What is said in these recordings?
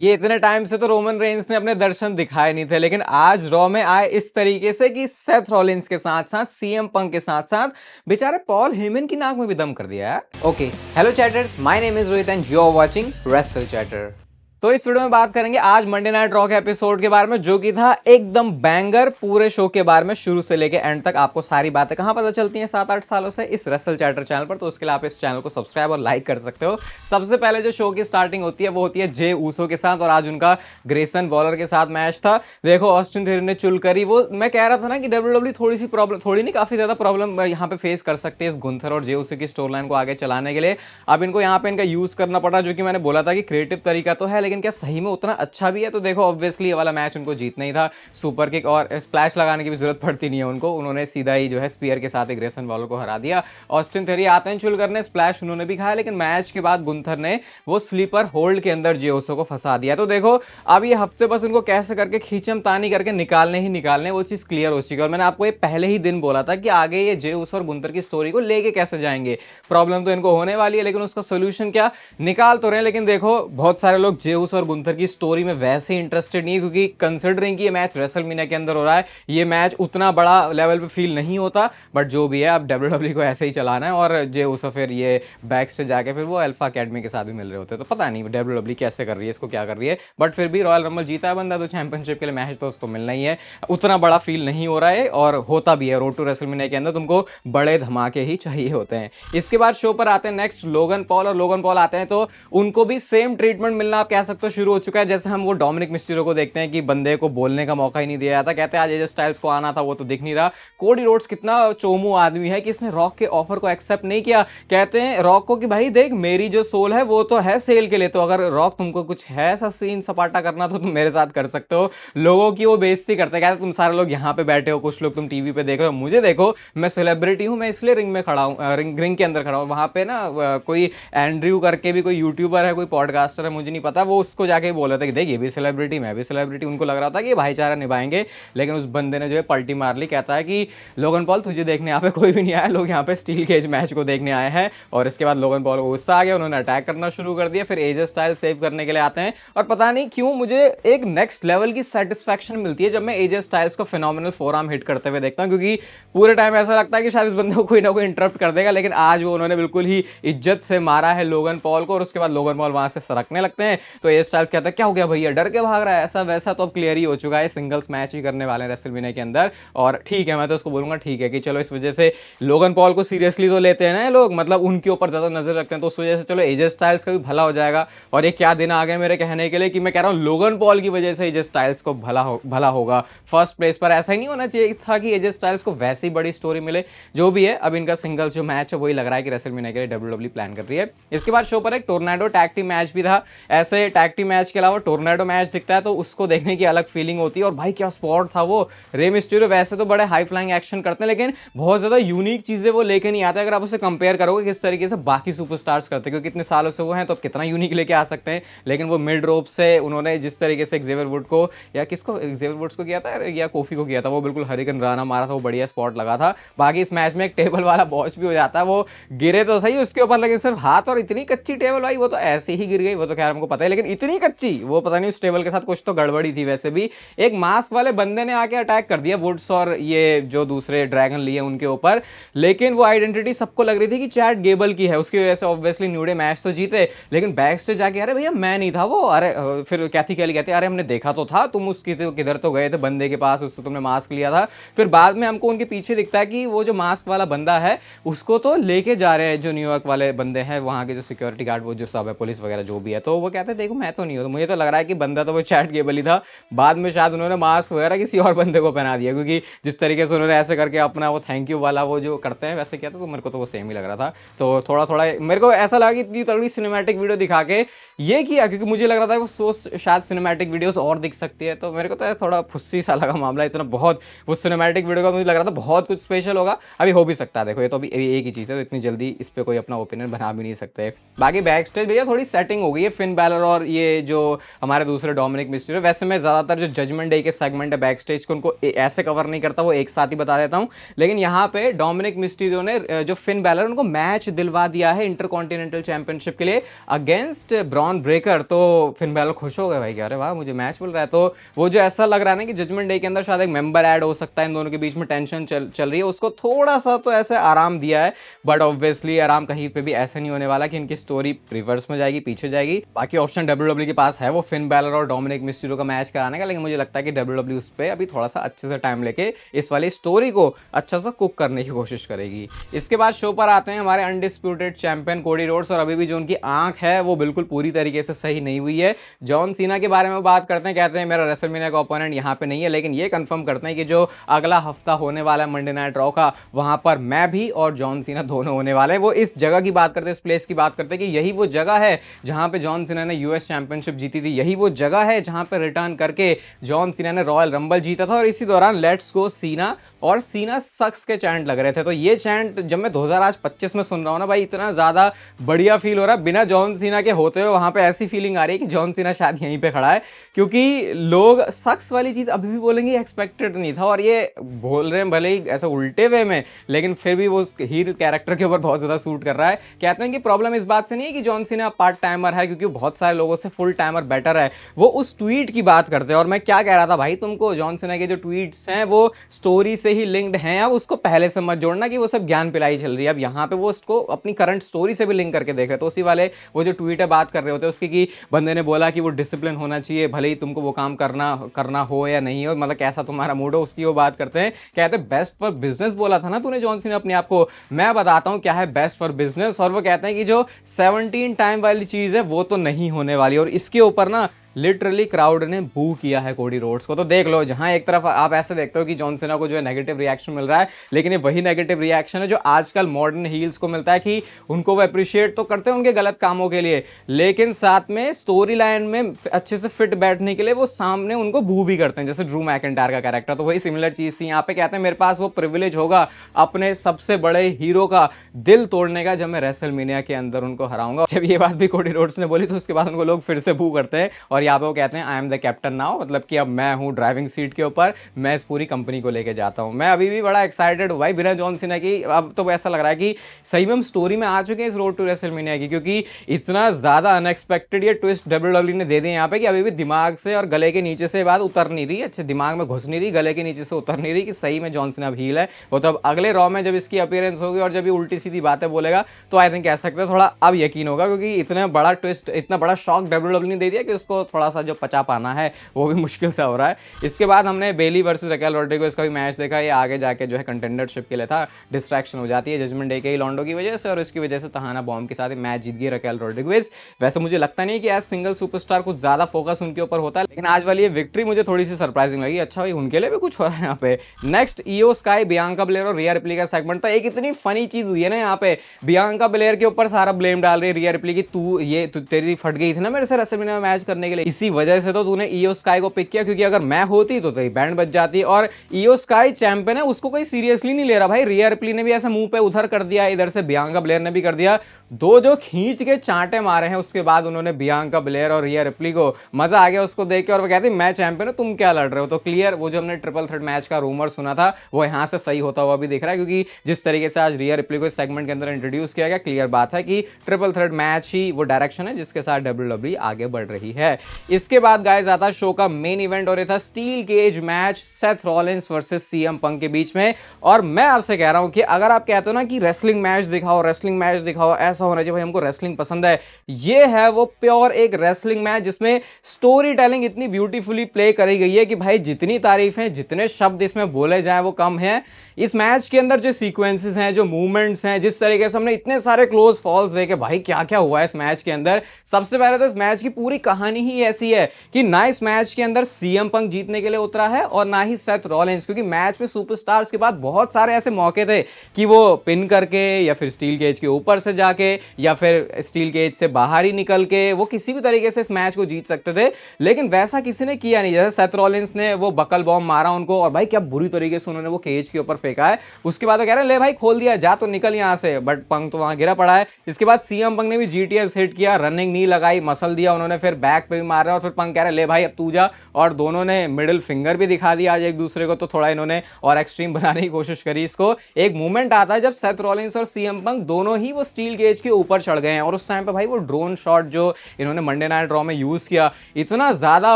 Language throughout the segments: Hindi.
ये इतने टाइम से तो रोमन रेंस ने अपने दर्शन दिखाए नहीं थे, लेकिन आज रॉ में आए इस तरीके से कि सेथ रॉलिंस के साथ साथ सीएम पंक के साथ साथ बेचारे पॉल हेमन की नाक में भी दम कर दिया यार। Okay, hello chatters, my name is Rohit and you are watching Wrestle Chatter. तो इस वीडियो में बात करेंगे आज मंडे नाइट रॉ के एपिसोड के बारे में, जो कि था एकदम बैंगर। पूरे शो के बारे में शुरू से लेके एंड तक आपको सारी बातें कहां पता चलती हैं 7-8 सालों से इस रेसल चैटर चैनल पर। तो उसके लिए आप इस चैनल को सब्सक्राइब और लाइक कर सकते हो। सबसे पहले जो शो की स्टार्टिंग होती है वो होती है जे ऊसो के साथ, और आज उनका ग्रेसन वॉलर के साथ मैच था। देखो ऑस्टिन थ्योरी ने चुल करी। वो मैं कह रहा था ना कि डब्ल्यूडब्ल्यू थोड़ी सी प्रॉब्लम, थोड़ी नहीं काफी ज्यादा प्रॉब्लम यहाँ पे फेस कर सकते हैं इस गुंथर और जे ऊसो की स्टोरी लाइन को आगे चलाने के लिए। अब इनको यहाँ पे इनका यूज करना पड़ा, जो कि मैंने बोला था कि क्रिएटिव तरीका तो है, लेकिन क्या सही में अच्छा भी है? तो देखो ऑब्वियसली ये वाला मैच उनको जीतना ही था। सुपर किक और स्प्लैश लगाने की भी जरूरत पड़ती नहीं है उनको, उन्होंने सीधा ही जो है स्पीयर के साथ ग्रेसन वॉलर को हरा दिया। ऑस्टिन थ्योरी आते हैं चुल करने, स्प्लैश उन्होंने भी खाया, लेकिन मैच के बाद गुंथर ने वो स्लीपर होल्ड के अंदर जे ऊसो को फंसा दिया। तो देखो अब ये हफ्ते बस उनको कैसे करके खींचम तानी करके निकालने ही निकालने, वो चीज क्लियर हो चुकी है। और मैंने आपको ये पहले ही दिन बोला था कि आगे ये जे ऊसो और गुंथर की स्टोरी को लेके कैसे जाएंगे। प्रॉब्लम तो इनको होने वाली है, लेकिन उसका सोल्यूशन क्या निकाल तो रहे हैं। लेकिन देखो बहुत सारे लोग जे ऊसो और गुंथर की स्टोरी में वैसे ही इंटरेस्टेड नहीं है, क्योंकि कंसिडरिंग कि ये मैच रेसलमेनिया के अंदर हो रहा है, ये मैच उतना बड़ा लेवल पे फील नहीं होता। बट जो भी है, अब डब्ल्यूडब्ल्यू को ऐसे ही चलाना है। और जे ऊसो फिर ये बैक से जाके फिर वो अल्फा अकेडमी के साथ भी मिल रहे होते हैं। तो पता नहीं डब्ल्यूडब्ल्यू कैसे कर रही है, इसको क्या कर रही है। बट फिर भी रॉयल रंबल जीता है बंदा, तो चैंपियनशिप के लिए मैच तो उसको मिलना ही है। उतना बड़ा फील नहीं हो रहा है, और होता भी है। रोड टू रेसलमेनिया के अंदर तुमको बड़े धमाके ही चाहिए होते हैं। इसके बाद शो पर आते हैं नेक्स्ट लोगन पॉल, और लोगन पॉल आते हैं तो उनको भी सेम ट्रीटमेंट मिलना आप कह सकते हो शुरू हो चुका है, जैसे हम वो डोमिनिक मिस्टीरियो को देखते हैं कि बंदे को बोलने का मौका ही नहीं दिया जाता। कहते हैं आज एजे स्टाइल्स को आना था, वो तो दिख नहीं रहा। कोडी रोड्स कितना चोमू आदमी है कि इसने रॉक के ऑफर को एक्सेप्ट नहीं किया। कहते हैं रॉक को कि भाई देख, मेरी जो सोल है वो तो है सेल के लिए, तो अगर रॉक तुमको कुछ है ऐसा सीन सपाटा करना तो तुम मेरे साथ कर सकते हो। लोगों की वो बेइज्जती करते हैं। कहते तुम सारे लोग यहाँ पे बैठे हो, कुछ लोग तुम टीवी पे देख रहे हो, मुझे देखो मैं सेलिब्रिटी हूँ, मैं इसलिए रिंग में खड़ा हूँ, रिंग के अंदर खड़ा हूँ। वहां पे ना कोई एंड्रयू करके भी कोई यूट्यूबर है, कोई पॉडकास्टर है, मुझे नहीं पता, वो उसको जाके बोल रहा था कि देख ये भी सेलिब्रिटी, मैं भी सेलिब्रिटी। उनको लग रहा था कि भाईचारा निभाएंगे, लेकिन उस बंदे ने जो है पलटी मार ली। कहता है कि लोगन पॉल तुझे देखने यहाँ पे कोई भी नहीं आया, लोग यहाँ पे स्टील केज मैच को देखने आए हैं। और इसके बाद लोगन पॉल को गुस्सा आ गया, उन्होंने अटैक करना शुरू कर दिया। फिर एजे स्टाइल सेव करने के लिए आते हैं, और पता नहीं क्यों मुझे एक नेक्स्ट लेवल की सेटिस्फैक्शन मिलती है जब मैं एजे स्टाइल्स को फिनोमिनल फोरआर्म हिट करते हुए देखता हूँ, क्योंकि पूरे टाइम ऐसा लगता है कि शायद इस बंदे को कोई ना कोई इंटरप्ट कर देगा। लेकिन आज वो उन्होंने बिल्कुल ही इज्जत से मारा है लोगन पॉल को, और उसके बाद लोगन पॉल वहां से सरकने लगते हैं। तो एजे स्टाइल्स कहता है क्या हो गया भैया, डर के भाग रहा है, ऐसा वैसा। तो अब क्लियर ही हो चुका है, सिंगल्स मैच ही करने वाले हैं रेसलमेनिया के अंदर। और ठीक है, मैं तो उसको बोलूंगा ठीक है कि चलो इस वजह से लोगन पॉल को सीरियसली तो लेते हैं ना लोग, मतलब उनके ऊपर ज्यादा नजर रखते हैं, तो उस वजह से चलो एजे स्टाइल्स का भी भला हो जाएगा। और ये क्या दिन आ गए मेरे कहने के लिए कि मैं कह रहा हूँ लोगन पॉल की वजह से एजे स्टाइल्स को भला होगा फर्स्ट प्लेस पर। ऐसा ही नहीं होना चाहिए था कि एजे स्टाइल्स को वैसी बड़ी स्टोरी मिले। जो भी है, अब इनका सिंगल्स जो मैच है वही लग रहा है कि रेसलमेनिया के लिए डब्ल्यूडब्ल्यू प्लान कर रही है। इसके बाद शो पर एक टोर्नाडो टैग टीम मैच भी था। ऐसे टैग टीम मैच के अलावा टोर्नाडो मैच दिखता है तो उसको देखने की अलग फीलिंग होती है। और भाई क्या स्पॉट था वो। रे मिस्टीरियो वैसे तो बड़े हाई फ्लाइंग एक्शन करते हैं, लेकिन बहुत ज्यादा यूनिक चीजें वो लेके नहीं आते। अगर आप उसे कंपेयर करोगे किस तरीके से बाकी सुपरस्टार्स करते हैं, क्योंकि इतने सालों से वो हैं, तो कितना यूनिक लेके आ सकते हैं। लेकिन वो मिड रोप से उन्होंने जिस तरीके से एक्सेवियर वुड को, या किसको, एक्सेवियर वुड्स को किया था या कोफी को किया था, वो बिल्कुल हरिकन राना मारा था, वो बढ़िया स्पॉट लगा था। बाकी इस मैच में एक टेबल वाला बॉच भी हो जाता है, वो गिरे तो सही उसके ऊपर, लेकिन सिर्फ हाथ, और इतनी कच्ची टेबल भाई, वो तो ऐसे ही गिर गई, वो तो खैर हमको पता है, लेकिन इतनी कच्ची, वो पता नहीं उस टेबल के साथ कुछ तो गड़बड़ी थी। वैसे भी एक मास्क वाले बंदे ने आके अटैक कर दिया वुड्स और ये जो दूसरे ड्रैगन लिए उनके ऊपर, लेकिन वो आइडेंटिटी सबको लग रही थी कि चैट गेबल की है, उसकी वजह से ऑब्वियसली न्यू डे मैच तो जीते। लेकिन बैक से जाके अरे भैया मैं नहीं था वो, अरे फिर कैथी कैली कहते अरे हमने देखा तो था, तुम उसकी किधर तो गए थे बंदे के पास, उससे तुमने मास्क लिया था। फिर बाद में हमको उनके पीछे दिखता है कि वो जो मास्क वाला बंदा है उसको तो लेके जा रहे हैं जो न्यूयॉर्क वाले बंदे हैं, वहां के जो सिक्योरिटी गार्ड, वो जो सब है, पुलिस वगैरह जो भी है। तो वो कहते हैं देखो मैं तो नहीं हूं, तो मुझे तो लग रहा है कि बंदा तो वो चैट गेबल ही था। बाद में शायद उन्होंने मास्क वगैरह किसी और बंदे को पहना दिया, क्योंकि जिस तरीके से उन्होंने ऐसे करके अपना वो थैंक यू वाला वो जो करते हैं वैसे किया था, तो मेरे को तो वो सेम ही लग रहा था। तो थोड़ा थोड़ा मेरे को ऐसा लगा कि इतनी तगड़ी सिनेमैटिक वीडियो दिखा के ये किया, क्योंकि मुझे लग रहा था वो शायद सिनेमैटिक वीडियोस और दिख सकती है। तो मेरे को तो थोड़ा फुस्सी सा लगा मामला, इतना बहुत वो सिनेमैटिक वीडियो का मुझे लग रहा था बहुत कुछ स्पेशल होगा। अभी हो भी सकता है, देखो ये तो अभी एक ही चीज़ है, तो इतनी जल्दी इस पर कोई अपना ओपिनियन बना भी नहीं सकते। बाकी बैक स्टेज भैया थोड़ी सेटिंग हो गई है फिन बैलर और ये जो हमारे दूसरे डोमिनिक मिस्टीरियो, वैसे मैं ज़्यादातर जो जजमेंट डे के सेगमेंट है बैक स्टेज के उनको ऐसे कवर नहीं करता, वो एक साथ ही बता देता हूँ। लेकिन यहाँ पे डोमिनिक मिस्टीरियो ने जो फिन बैलर उनको मैच दिलवा दिया है इंटरकॉन्टिनेंटल चैंपियनशिप के लिए अगेंस्ट ब्रॉन ब्रेकर। तो फिन बैलर खुश हो गए भाई कि अरे वाह मुझे मैच मिल रहा है। तो वो जो ऐसा लग रहा है ना कि जजमेंट डे के अंदर शायद एक मेंबर ऐड हो सकता है, इन दोनों के बीच में टेंशन चल रही है, उसको थोड़ा सा तो ऐसे आराम दिया है। बट ऑब्वियसली आराम कहीं पे भी ऐसे नहीं होने वाला कि इनकी स्टोरी रिवर्स में जाएगी, पीछे जाएगी। बाकी ऑप्शन डब्ल्यूडब्ल्यू के पास है वो फिन बैलर और डोमिनिक मिस्टीरियो का मैच कराने का, लेकिन मुझे लगता है कि डब्ल्यूडब्ल्यू उस पर अभी थोड़ा सा अच्छे से टाइम लेके इस वाली स्टोरी को अच्छा सा कुक करने की कोशिश करेगी। इसके बाद शो पर आते हैं हमारे अनडिस्प्यूटेड चैंपियन कोडी रोड्स, और अभी भी जो उनकी आंख है वो बिल्कुल पूरी तरीके से सही नहीं हुई है। जॉन सीना के बारे में बात करते हैं, कहते हैं मेरा रेसलमेनिया का ओपोनेंट यहाँ पे नहीं है, लेकिन ये कंफर्म करते हैं कि जो अगला हफ्ता होने वाला है मंडे नाइट रॉ का, वहां पर मैं भी और जॉन सीना दोनों होने वाले हैं। वो इस जगह की बात करते हैं, इस प्लेस की बात करते हैं कि यही वो जगह है जहां पे जॉन सीना ने यूएस चैंपियनशिप जीती थी, यही वो जगह है जहां पे रिटर्न करके जॉन सीना ने रॉयल रंबल जीता था, और इसी दौरान लेट्स गो सीना और सीना सक्स के चैंट लग रहे थे। तो ये चैंट जब मैं 2025 में सुन रहा हूं ना भाई, इतना ज्यादा बढ़िया फील हो रहा है। बिना जॉन सीना के होते हुए वहां पे ऐसी फीलिंग आ रही है कि जॉन सीना शायद यहीं पे खड़ा है, क्योंकि लोग सक्स वाली चीज अभी भी बोलेंगे एक्सपेक्टेड नहीं था, और ये बोल रहे हैं भले ही ऐसा उल्टे वे में, लेकिन फिर भी वो हीरो कैरेक्टर के ऊपर बहुत ज्यादा सूट कर रहा है। कहते हैं कि प्रॉब्लम इस बात से नहीं है कि जॉन सीना पार्ट टाइमर है, क्योंकि बहुत सारे लोगों से फुल टाइमर बेटर है। वो उस ट्वीट की बात करते हैं, और मैं क्या कह रहा था भाई तुमको, जॉन सीना के जो ट्वीट्स हैं वो स्टोरी से ही लिंक्ड हैं, अब उसको पहले से मत जोड़ना कि वो सब ज्ञान पिलाई चल रही है। अब यहाँ पे वो उसको अपनी करंट स्टोरी से भी लिंक करके देख रहे, तो उसी वाले वो जो ट्वीट है बात कर रहे होते हैं उसकी, कि बंदे ने बोला कि वो डिसिप्लिन होना चाहिए भले ही तुमको वो काम करना हो या नहीं हो, मतलब कैसा तुम्हारा मूड हो, उसकी वो बात करते हैं। कहते हैं बेस्ट फॉर बिजनेस बोला था ना तूने जॉन सीना अपने आप को, मैं बताता हूं क्या है बेस्ट फॉर बिजनेस। और वो कहते हैं कि जो 17 टाइम वाली चीज है वो तो नहीं होने वाली, और इसके ऊपर ना लिटरली क्राउड ने बू किया है कोडी रोड्स को। तो देख लो, जहां एक तरफ आप ऐसे देखते हो कि जॉन सीना को जो है नेगेटिव रिएक्शन मिल रहा है, लेकिन ये वही नेगेटिव रिएक्शन है जो आजकल मॉडर्न हील्स को मिलता है, कि उनको वो अप्रिशिएट तो करते हैं उनके गलत कामों के लिए, लेकिन साथ में स्टोरी लाइन में अच्छे से फिट बैठने के लिए वो सामने उनको बू भी करते हैं, जैसे ड्रू मैकिंटायर का कैरेक्टर। तो वही सिमिलर चीज थी यहाँ पे। कहते हैं मेरे पास वो प्रिविलेज होगा अपने सबसे बड़े हीरो का दिल तोड़ने का, जब मैं रेसलमेनिया के अंदर उनको हराऊंगा। जब ये बात भी कोडी रोड्स ने बोली तो उसके बाद उनको लोग फिर से बू करते हैं, और यहाँ पे वो कहते हैं I am the captain now, मतलब कि अब मैं हूं ड्राइविंग सीट के ऊपर, मैं इस पूरी कंपनी को लेके जाता हूं। मैं अभी भी बड़ा एक्साइटेड हूं भाई बिना जॉन सीना की। अब तो ऐसा लग रहा है कि सही में हम स्टोरी में आ चुके हैं इस रोड टू रेसलमेनिया की, क्योंकि इतना ज्यादा अनएक्सपेक्टेड ये ट्विस्ट डब्ल्यूडब्ल्यू ने दे दिए यहाँ पे कि अभी भी दिमाग से और गले के नीचे से बात उतर नहीं रही, अच्छे दिमाग में घुस नहीं रही, गले के नीचे से उतर नहीं रही कि सही में जॉन सीना हील है। वो तो अब अगले रॉ में जब इसकी अपीयरेंस होगी और जब ये उल्टी सीधी बातें बोलेगा तो आई थिंक कह सकते हैं थोड़ा अब यकीन होगा, क्योंकि इतना बड़ा ट्विस्ट, इतना बड़ा शॉक डब्ल्यूडब्ल्यू ने दे दिया कि उसको थोड़ा सा जो पचा पाना है वो भी मुश्किल से हो रहा है। इसके बाद हमने बेली वर्सेस रकेल रोड्रिगेज का भी मैच देखा, ये आगे जाके जो है कंटेंडरशिप के लिए था, डिस्ट्रैक्शन हो जाती है जजमेंट डे के ही लॉन्डो की वजह से, और इसकी वजह से तहाना बॉम्ब के साथ मैच जीत गई रकेल रोड्रिगेज। वैसे मुझे लगता नहीं कि एज सिंगल सुपरस्टार कुछ ज्यादा फोकस उनके ऊपर होता है, लेकिन आज वाली ये विक्ट्री मुझे थोड़ी सी सरप्राइजिंग लगी। अच्छा भाई उनके लिए भी कुछ हो रहा है यहाँ पे। Next Iyo Sky Bianca Belair और रिया रिप्ली का सेगमेंट था। एक इतनी फनी चीज हुई है ना यहाँ पे, बियांका ब्लेयर के ऊपर सारा ब्लेम डाल रही है रिया रिप्ली की, तू तेरी फट गई थी ना मेरे से रेसलमेनिया में मैच करने के लिए, इसी वजह से तो तूने ईओ स्काई को पिक किया, क्योंकि अगर मैं होती तो तेरी बैंड बज जाती। और ईओ स्काई चैंपियन है, उसको कोई सीरियसली नहीं ले रहा भाई। रिया रिप्ली ने भी ऐसे मुंह पे उधर कर दिया, इधर से बियांका ब्लेयर ने भी कर दिया, दो जो खींच के चांटे मारे हैं उसके बाद उन्होंने बियांका ब्लेयर और रिया रिप्ली को, मजा आ गया उसको देख के। और वो कहती मैं चैंपियन हूं, तुम क्या लड़ रहे हो। तो क्लियर वो जो हमने ट्रिपल थ्रेट मैच का रूमर सुना था वो यहां से सही होता हुआ भी दिख रहा है, क्योंकि जिस तरीके से आज रिया रिप्ली को इस सेगमेंट के अंदर इंट्रोड्यूस किया गया, क्लियर बात है कि ट्रिपल थ्रेट मैच ही वो डायरेक्शन है जिसके साथ डब्ल्यूडब्ल्यूई आगे बढ़ रही है। इसके बाद गाइस आता शो का मेन इवेंट, और ये था steel cage match Seth Rollins versus CM Punk के बीच में। और मैं आपसे कह रहा हूं कि अगर आप कहते हो ना कि रेसलिंग मैच दिखाओ, रेसलिंग मैच दिखाओ, ऐसा होना चाहिए भाई, हमको रेसलिंग पसंद है, ये है वो प्योर एक रेसलिंग मैच जिसमें स्टोरी टेलिंग इतनी ब्यूटीफुली प्ले करी गई है कि भाई जितनी तारीफें, जितने शब्द इसमें बोले जाए वो कम है। इस मैच के अंदर जो सीक्वेंसेस हैं, जो मूवमेंट्स हैं, जिस तरीके से हमने इतने सारे क्लोज फॉल्स देखे, भाई क्या क्या हुआ है इस मैच के अंदर। सबसे पहले तो इस मैच की पूरी कहानी ही ही ऐसी है कि ना इस मैच के अंदर सीएम पंक जीतने के लिए उतरा है और ना ही सेथ रॉलिंस, क्योंकि मैच में सुपरस्टार्स के बाद बहुत सारे ऐसे मौके थे कि वो पिन करके या फिर स्टील केज के ऊपर से जाके या फिर स्टील केज से बाहर ही निकल के वो किसी भी तरीके से इस मैच को जीत सकते थे, लेकिन वैसा किसी ने किया नहीं। जैसे सेथ रॉलिंस ने वो बकल बॉम्ब मारा उनको और भाई क्या बुरी तरीके से उन्होंने वो केज के ऊपर फेंका है। उसके बाद वो कह रहे हैं ले भाई खोल दिया, जा तो निकल यहां से, बट पंक तो वहां गिरा पड़ा है। इसके बाद सीएम पंक ने भी जीटीएस हिट किया, रनिंग नी लगाई, मसल दिया उन्होंने, फिर बैक पे भी मार रहा और फिर पंक कह रहे ले भाई अब तू जा, और दोनों ने मिडिल फिंगर भी दिखा दिया आज एक दूसरे को। तो थोड़ा इन्होंने और एक्सट्रीम बनाने की कोशिश करी इसको। एक मूवमेंट आता है जब सेथ रॉलिंस और सीएम पंक दोनों ही वो स्टील केज के ऊपर चढ़ गए हैं और उस टाइम पे भाई वो ड्रोन शॉट जो इन्होंने मंडे नाइट रॉ में यूज किया इतना ज्यादा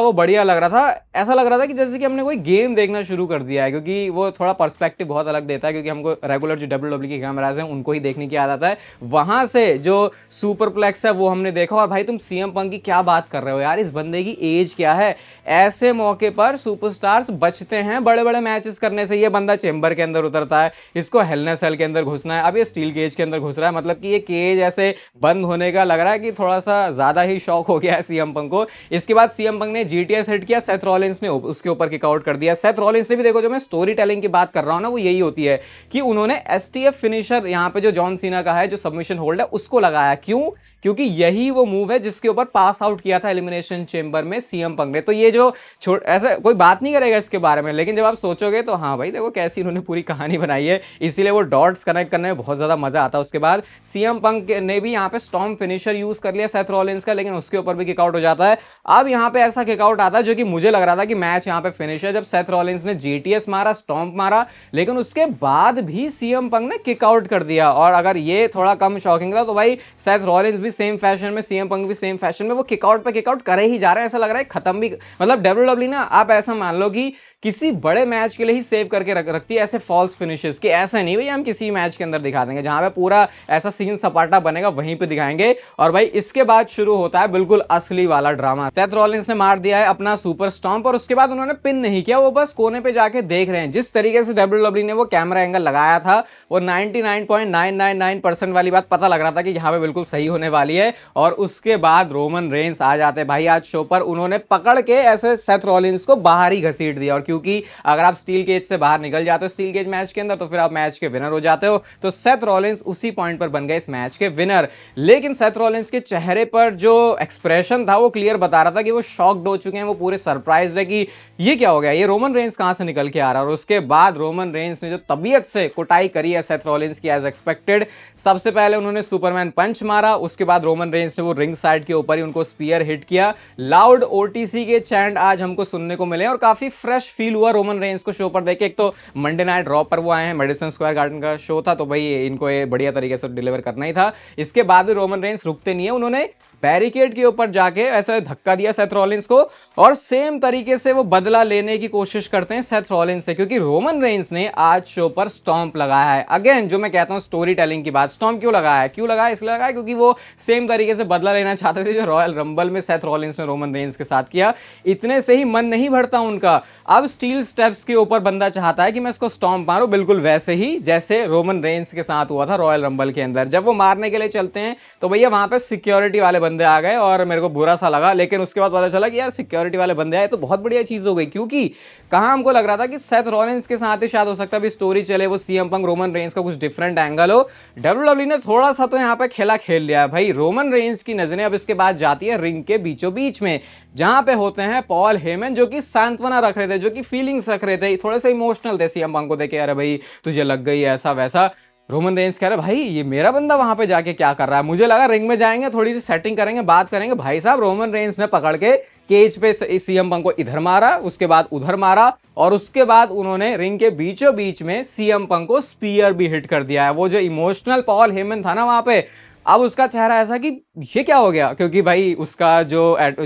वो बढ़िया लग रहा था। ऐसा लग रहा था कि जैसे कि हमने कोई गेम देखना शुरू कर दिया है, क्योंकि वो थोड़ा पर्सपेक्टिव बहुत अलग देता है, क्योंकि हमको रेगुलर जो डब्ल्यूडब्ल्यू के कैमराज हैं उनको ही देखने की आदत है। वहां से जो सुपरप्लेक्स है वो हमने देखा। और भाई तुम सीएम पंक की क्या बात कर रहे हो यार, इस बंदे की एज क्या है। ऐसे मौके पर सुपरस्टार्स बचते हैं बड़े बड़े मैचेस करने से। ये बंदा चेंबर के अंदर उतरता है, इसको हेल इन अ सेल के अंदर घुसना है, अब ये स्टील केज के अंदर घुस रहा है। मतलब कि ये केज ऐसे बंद होने का लग रहा है कि थोड़ा सा ज्यादा ही शौक हो गया है सीएम पंक को। इसके बाद सीएम पंक ने जीटीएस हिट किया, सेथ रॉलिंस ने उसके ऊपर किक आउट कर दिया। सेथ रॉलिंस से भी देखो, जो मैं स्टोरी टेलिंग की बात कर रहा हूं ना वो यही होती है कि उन्होंने एसटीएफ फिनिशर यहां पे जो जॉन सीना का है जो सबमिशन होल्ड है उसको लगाया। क्यों? क्योंकि यही वो मूव है जिसके ऊपर पास आउट किया था एलिमिनेशन चेंबर में सीएम पंक ने। तो ये जो ऐसा कोई बात नहीं करेगा इसके बारे में, लेकिन जब आप सोचोगे तो हाँ भाई देखो कैसी उन्होंने पूरी कहानी बनाई है, इसीलिए वो डॉट्स कनेक्ट करने में बहुत ज्यादा मजा आता है। उसके बाद सीएम पंक ने भी यहाँ पे स्टॉर्म फिनिशर यूज कर लिया सेथ रॉलिंस का, लेकिन उसके ऊपर भी किक आउट हो जाता है। अब यहाँ पे ऐसा किक आउट आता है जो कि मुझे लग रहा था कि मैच यहाँ पे फिनिश है, जब सेथ रॉलिंस ने जीटीएस मारा, स्टॉम्प मारा, लेकिन उसके बाद भी सीएम पंक ने किक आउट कर दिया। और अगर ये थोड़ा कम शॉकिंग था तो भाई सेथ रॉलिंस भी सेम फैशन में, सीएम पंक भी सेम फैशन में वो किक आउट पे किक आउट करे ही जा रहे हैं। ऐसा लग रहा है खत्म भी, मतलब डब्ल्यूडब्ल्यू ना आप ऐसा मान लो कि किसी बड़े मैच के लिए ही सेव करके रखती है ऐसे फॉल्स फिनिशेस कि ऐसा नहीं भाई हम किसी मैच के अंदर दिखा देंगे, जहां पे पूरा ऐसा सीन सपाटा बनेगा वहीं पे दिखाएंगे। और भाई इसके बाद शुरू होता है बिल्कुल असली वाला ड्रामा। सेथ रॉलिंस ने मार दिया है अपना सुपर स्टॉम्प और उसके बाद उन्होंने पिन नहीं किया, वो बस कोने पे जाके देख रहे हैं। जिस तरीके से डब्ल्यूडब्ल्यू ने वो कैमरा एंगल लगाया था वो 99.999% वाली बात पता लग रहा था कि यहाँ पे बिल्कुल सही होने वाली है। और उसके बाद रोमन रेंस आ जाते भाई आज शो पर, उन्होंने पकड़ के ऐसे सेथ रॉलिंस को बाहर ही घसीट दिया। और क्योंकि अगर आप स्टील केज से बाहर निकल जाते हो स्टील केज मैच के अंदर तो फिर आप मैच के विनर हो जाते हो। तो सेथ रॉलिंस उसी पॉइंट पर बन गए इस मैच के विनर। लेकिन सेथ रॉलिंस के चेहरे पर जो एक्सप्रेशन था वो क्लियर बता रहा था कि वो शॉक्ड हो चुके हैं, वो पूरे सरप्राइज है कि ये क्या हो गया, ये रोमन रेंस कहां से निकल के आ रहा है। और उसके बाद रोमन रेंस ने जो तबीयत से कुटाई करी है सेथ रॉलिंस की एज एक्सपेक्टेड, सबसे पहले उन्होंने सुपरमैन पंच मारा, उसके बाद रोमन रेंस ने वो रिंग साइड के ऊपर ही उनको स्पीयर हिट किया। लाउड ओटीसी के चैंट आज हमको सुनने को मिले और काफी फ्रेश फील हुआ रोमन रेंस को शो पर देखे। एक तो मंडे नाइट रॉ पर वो आए हैं, मेडिसन स्क्वायर गार्डन का शो था तो भाई इनको ये बढ़िया तरीके से डिलीवर करना ही था। इसके बाद भी रोमन रेंस रुकते नहीं है, उन्होंने बैरिकेड के ऊपर जाके ऐसा धक्का दिया सेथ रॉलिंस को और सेम तरीके से वो बदला लेने की कोशिश करते हैं सेथ रॉलिंस से, क्योंकि रोमन रेंस ने आज शो पर स्टॉम्प लगाया है। अगेन जो मैं कहता हूं स्टोरी टेलिंग की बात, स्टॉम्प क्यों लगाया है, क्यों लगाया, इसलिए लगाया क्योंकि वो सेम तरीके से बदला लेना चाहते थे जो रॉयल रंबल में सेथ रॉलिंस ने रोमन रेंस के साथ किया। इतने से ही मन नहीं भरता उनका, अब स्टील स्टेप्स के ऊपर बंदा चाहता है कि मैं इसको स्टॉम्प मारूं, बिल्कुल वैसे ही जैसे रोमन रेंस के साथ हुआ था रॉयल रंबल के अंदर। जब वो मारने के लिए चलते हैं तो भैया वहां पे सिक्योरिटी वाले बंदे आ गए और मेरे को बुरा सा लगा, लेकिन उसके बाद पता चला कि यार सिक्योरिटी वाले बंदे आए तो बहुत बढ़िया चीज हो गई, क्योंकि कहां हमको लग रहा था कि सेथ रॉलिंस के साथ ही शायद हो सकता है स्टोरी चले, वो सीएम पंक रोमन रेंस का कुछ डिफरेंट एंगल हो। डब्ल्यूडब्ल्यू ने थोड़ा सा तो यहां पे खेला खेल लिया भाई। रोमन रेंस की नजरें अब इसके बाद जाती है रिंग के बीचों बीच में, जहां पे होते हैं पॉल हेमन जो कि सांत्वना रख रहे थे, जो कि फीलिंग्स रख रहे थे, थोड़े से इमोशनल थे सीएम पंक को देखे, अरे भाई तुझे लग गई ऐसा वैसा। रोमन रेंस कह रहे भाई ये मेरा बंदा वहां पे जाके क्या कर रहा है, मुझे लगा रिंग में जाएंगे थोड़ी सी सेटिंग करेंगे बात करेंगे। भाई साहब रोमन रेंस ने पकड़ के केज पे सीएम पंक को इधर मारा, उसके बाद उधर मारा और उसके बाद उन्होंने रिंग के बीचों बीच में सीएम पंक को स्पीयर भी हिट कर दिया है। वो जो इमोशनल पॉल हेमन था ना वहां पे, अब उसका चेहरा ऐसा कि ये क्या हो गया, क्योंकि भाई उसका जो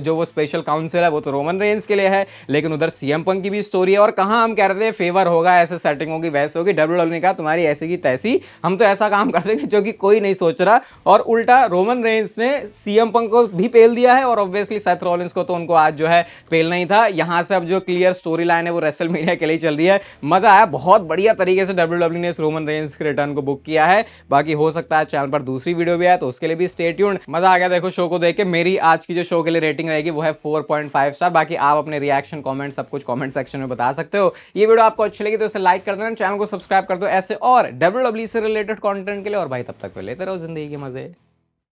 वो स्पेशल काउंसिल है वो तो रोमन रेंस के लिए है, लेकिन उधर सीएम पंक की भी स्टोरी है। और कहां हम कह रहे थे फेवर होगा, ऐसे सेटिंग होगी वैसे होगी, डब्ल्यूडब्ल्यू ने कहा तुम्हारी ऐसी की तैसी, हम तो ऐसा काम कर देंगे जो कि कोई नहीं सोच रहा। और उल्टा रोमन रेंस ने सीएम पंक को भी पेल दिया है और ऑब्वियसली सेथ रॉलिंस को तो उनको आज जो है पेलना ही था। यहां से अब जो क्लियर स्टोरी लाइन है वो रेसलमेनिया के लिए चल रही है। मजा आया, बहुत बढ़िया तरीके से डब्ल्यूडब्ल्यू ने इस रोमन रेंस के रिटर्न को बुक किया है। बाकी हो सकता है चैनल पर दूसरी वीडियो भी आए तो उसके लिए भी स्टे ट्यून्ड। मजा आ गया देखो शो को देख के। मेरी आज की जो शो के लिए रेटिंग रहेगी वो है 4.5 स्टार। बाकी आप अपने रिएक्शन, कमेंट सब कुछ कमेंट सेक्शन में बता सकते हो। ये वीडियो आपको अच्छी लगी तो इसे लाइक कर देना, चैनल को सब्सक्राइब कर दो ऐसे और WWE से रिलेटेड कंटेंट के लिए। और भाई तब तक के लिए लेते रहो जिंदगी के मजे।